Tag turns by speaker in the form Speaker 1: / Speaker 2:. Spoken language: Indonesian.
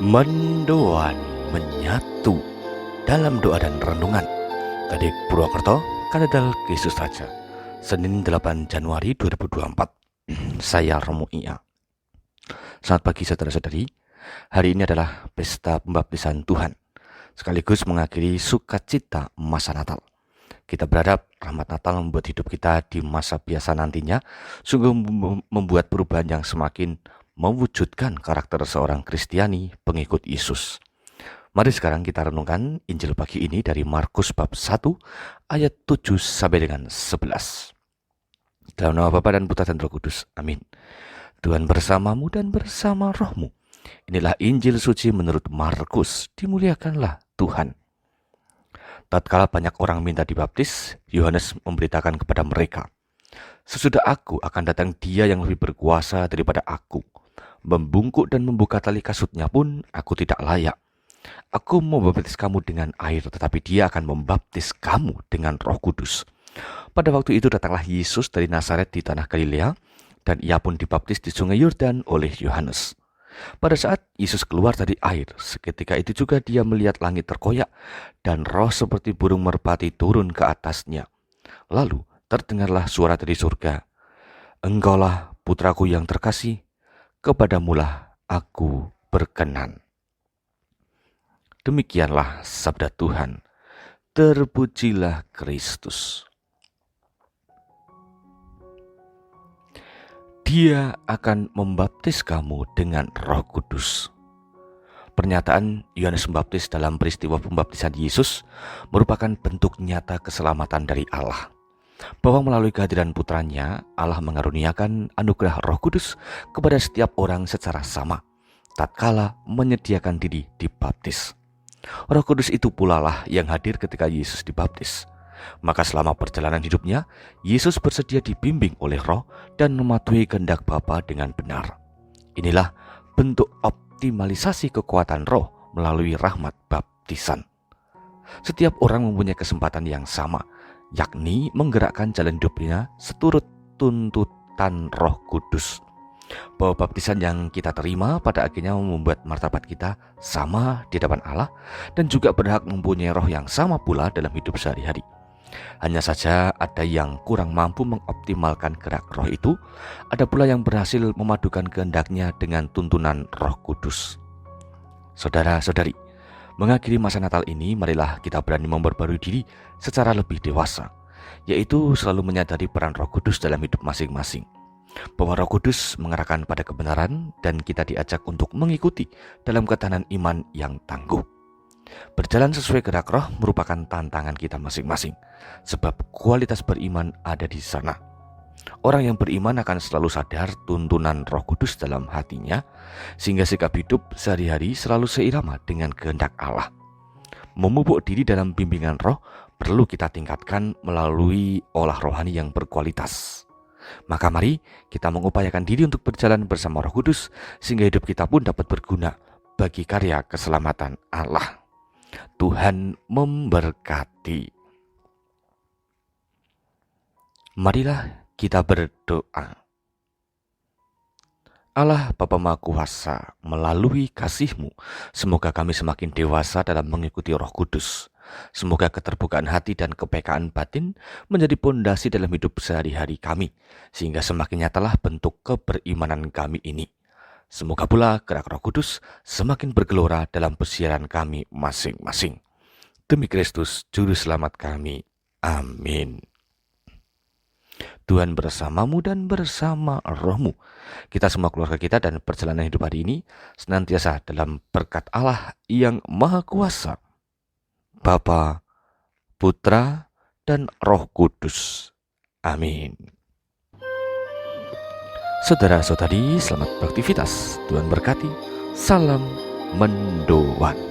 Speaker 1: Mendoan menyatu dalam doa dan renungan. Kadek Purwokerto, Katedral Kristus Raja, Senin 8 Januari 2024. Saya Romo Ia. Selamat pagi saudara-saudari. Hari ini adalah pesta pembaptisan Tuhan, sekaligus mengakhiri sukacita masa Natal. Kita berharap rahmat Natal membuat hidup kita di masa biasa nantinya sungguh membuat perubahan yang semakin mewujudkan karakter seorang Kristiani pengikut Yesus. Mari sekarang kita renungkan Injil pagi ini dari Markus bab 1 ayat 7 sampai dengan 11. Dalam nama Bapa dan Putra dan Roh Kudus. Amin. Tuhan bersamamu dan bersama rohmu. Inilah Injil suci menurut Markus. Dimuliakanlah Tuhan. Tatkala banyak orang minta dibaptis, Yohanes memberitakan kepada mereka, "Sesudah aku akan datang Dia yang lebih berkuasa daripada aku. Membungkuk dan membuka tali kasutnya pun aku tidak layak. Aku mau membaptis kamu dengan air, tetapi Dia akan membaptis kamu dengan Roh Kudus." Pada waktu itu datanglah Yesus dari Nazaret di tanah Galilea, dan Ia pun dibaptis di sungai Yordan oleh Yohanes. Pada saat Yesus keluar dari air, seketika itu juga Dia melihat langit terkoyak dan roh seperti burung merpati turun ke atasnya. Lalu terdengarlah suara dari surga, "Engkaulah putraku yang terkasih, kepadamulah aku berkenan." Demikianlah sabda Tuhan. Terpujilah Kristus. Dia akan membaptis kamu dengan Roh Kudus. Pernyataan Yohanes Pembaptis dalam peristiwa pembaptisan Yesus merupakan bentuk nyata keselamatan dari Allah, bahwa melalui kehadiran putranya, Allah mengaruniakan anugerah Roh Kudus kepada setiap orang secara sama, tatkala menyediakan diri dibaptis. Roh Kudus itu pula lah yang hadir ketika Yesus dibaptis. Maka selama perjalanan hidupnya, Yesus bersedia dibimbing oleh Roh dan mematuhi kehendak Bapa dengan benar. Inilah bentuk optimalisasi kekuatan Roh melalui rahmat baptisan. Setiap orang mempunyai kesempatan yang sama, yakni menggerakkan jalan hidupnya seturut tuntutan Roh Kudus. Bahwa baptisan yang kita terima pada akhirnya membuat martabat kita sama di hadapan Allah dan juga berhak mempunyai roh yang sama pula dalam hidup sehari-hari. Hanya saja ada yang kurang mampu mengoptimalkan gerak roh itu, ada pula yang berhasil memadukan kehendaknya dengan tuntunan Roh Kudus. Saudara-saudari, mengakhiri masa Natal ini, marilah kita berani memperbarui diri secara lebih dewasa, yaitu selalu menyadari peran Roh Kudus dalam hidup masing-masing. Bahwa Roh Kudus mengarahkan pada kebenaran dan kita diajak untuk mengikuti dalam ketahanan iman yang tangguh. Berjalan sesuai gerak roh merupakan tantangan kita masing-masing, sebab kualitas beriman ada di sana. Orang yang beriman akan selalu sadar tuntunan Roh Kudus dalam hatinya, sehingga sikap hidup sehari-hari selalu seirama dengan kehendak Allah. Memupuk diri dalam bimbingan roh perlu kita tingkatkan melalui olah rohani yang berkualitas. Maka mari kita mengupayakan diri untuk berjalan bersama Roh Kudus, sehingga hidup kita pun dapat berguna bagi karya keselamatan Allah. Tuhan memberkati. Marilah kita berdoa. Allah Bapa Maha Kuasa, melalui kasih-Mu, semoga kami semakin dewasa dalam mengikuti Roh Kudus. Semoga keterbukaan hati dan kepekaan batin menjadi pondasi dalam hidup sehari-hari kami, sehingga semakin nyatalah bentuk keberimanan kami ini. Semoga pula gerak Roh Kudus semakin bergelora dalam persiaran kami masing-masing. Demi Kristus, Juru Selamat kami. Amin. Tuhan bersamamu dan bersama rohmu. Kita semua keluarga kita dan perjalanan hidup hari ini senantiasa dalam berkat Allah yang Maha Kuasa, Bapa, Putra, dan Roh Kudus. Amin. Saudara-saudari, selamat beraktivitas. Tuhan berkati. Salam mendoan.